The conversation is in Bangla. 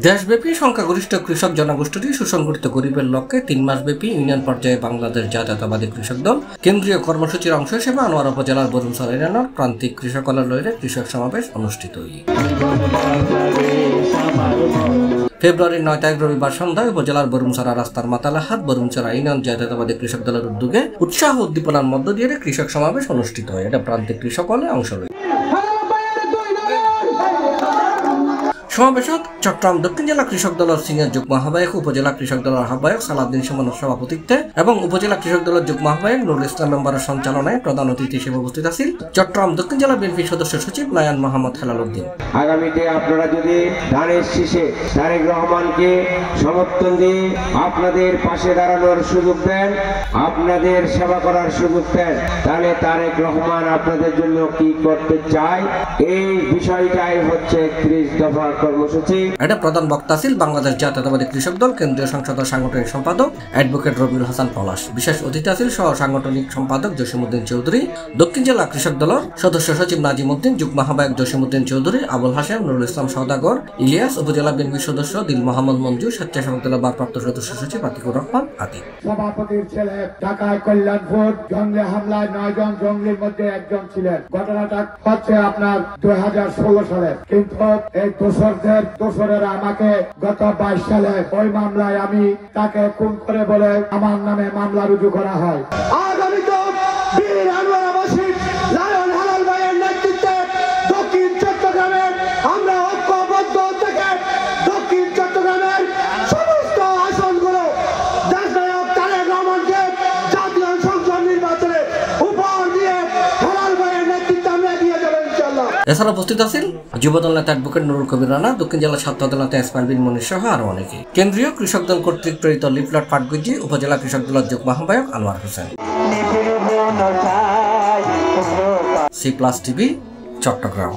দেশব্যাপী সংখ্যাগরিষ্ঠ কৃষক জনগোষ্ঠীটি সুসংগঠিত গরিবের লক্ষ্যে 3 মাসব্যাপী ইউনিয়ন পর্যায়ে বাংলাদেশ জাতীয়তাবাদী কৃষক দল কেন্দ্রীয় কর্মসূচির অংশ হিসেবে আনোয়ারা উপজেলার বরুমছড়া ইউনিয়নের প্রান্তিক কৃষকালয়ে কৃষক সমাবেশ অনুষ্ঠিত হয়। ফেব্রুয়ারির 9 তারিখ রবিবার সন্ধ্যায় উপজেলার বরুমছড়া রাস্তার মাতালাহাট বরুমছড়া ইউনিয়ন জাতীয়তাবাদী কৃষক দলের উদ্যোগে উৎসাহ উদ্দীপনার মধ্য দিয়ে কৃষক সমাবেশ অনুষ্ঠিত হয়। এটা প্রান্তিক কৃষকলে অংশ নেয়। সমাবেশত চট্টগ্রাম দক্ষিণ জেলা কৃষক দলের সিনিয়র যুগ্ম আহ্বায়ক, উপজেলা কৃষক দলের আহ্বায়ক সালাউদ্দিন সুমনের সভাপতিত্বে এবং উপজেলা কৃষক দলের যুগ্ম আহ্বায়ক নুরুল ইসলাম মেম্বারের সঞ্চালনায় প্রধান অতিথি হিসেবে উপস্থিত আছেন চট্টগ্রাম দক্ষিণ জেলা বিএনপির সদস্য সচিব নয়ন মোহাম্মদ হেলাল উদ্দিন। আগামীতে আপনারা যদি ধানের শীষে তারেক রহমানকে সমর্থন দিয়ে আপনাদের পাশে দাঁড়ানোর সুযোগ দেন, আপনাদের সেবা করার সুযোগ দেন, তাহলে তারেক রহমান আপনাদের জন্য কি করতে চায় এই বিষয়টাই হচ্ছে 30 দফা কর্মসূচি। এটা প্রধান বক্তা ছিল বাংলাদেশ জাতীয়তাবাদী কৃষক দল কেন্দ্রীয় সংসদের সাংগঠনিক সম্পাদক অ্যাডভোকেট রবিউল হাসান পলাশ। বিশেষ অতিথি ছিল সহ সাংগঠনিক সম্পাদক জসিমউদ্দিন চৌধুরী, দক্ষিণ জেলা কৃষক দলের সদস্য সচিব নাজিম উদ্দিন, যুগ্ম আহ্বায়ক জসিমউদ্দিন চৌধুরী, আবুল হাশেম, নুরুল ইসলাম সওদাগর, ইলিয়াস, উপজেলা বিএনপির সদস্য দিল মোহাম্মদ মঞ্জু, স্বেচ্ছাসেবক দলের ভারপ্রাপ্ত সদস্য সচিব আতিকুর রহমান আদি। সভাপতির ছেলে ঢাকায় কল্যাণপুর জঙ্গি হামলায় 9 জন জঙ্গির মধ্যে একজন ছিলেন। ঘটনাটা হচ্ছে আপনার 2016 সালে, কিন্তু এই দোসরেরা আমাকে গত 22 সালে ওই মামলায় আমি তাকে খুন করে বলে আমার নামে মামলা রুজু করা হয়। আগামী তো বীর আনোয়ারাবাসী লায়ন হেলাল ভাইয়ের নেতৃত্বে দক্ষিণ চট্টগ্রামের আমরা ঐক্যবদ্ধ থেকে দক্ষিণ চট্টগ্রামের সমস্ত আসনগুলো দেশনায়ক তারেক রহমানকে জাতীয় সংসদ নির্বাচনে উপহার দিয়ে হেলাল ভাইয়ের নেতৃত্বে আমরা দিয়ে যাবো ইনশাআল্লাহ। এছাড়া উপস্থিত আছেন যুবদল নেতা অ্যাডভোকেট নুরুল কবির রানা, দক্ষিণ জেলা ছাত্র দল নেতা ইসমাইল বিন মনির সহ আরো অনেকে। কেন্দ্রীয় কৃষক দল কর্তৃক প্রেরিত লিফলেট পাটগুজি উপজেলা কৃষক দলের যুগ্ম আহ্বায়ক আনোয়ার হোসেন। C+ TV Chittagong.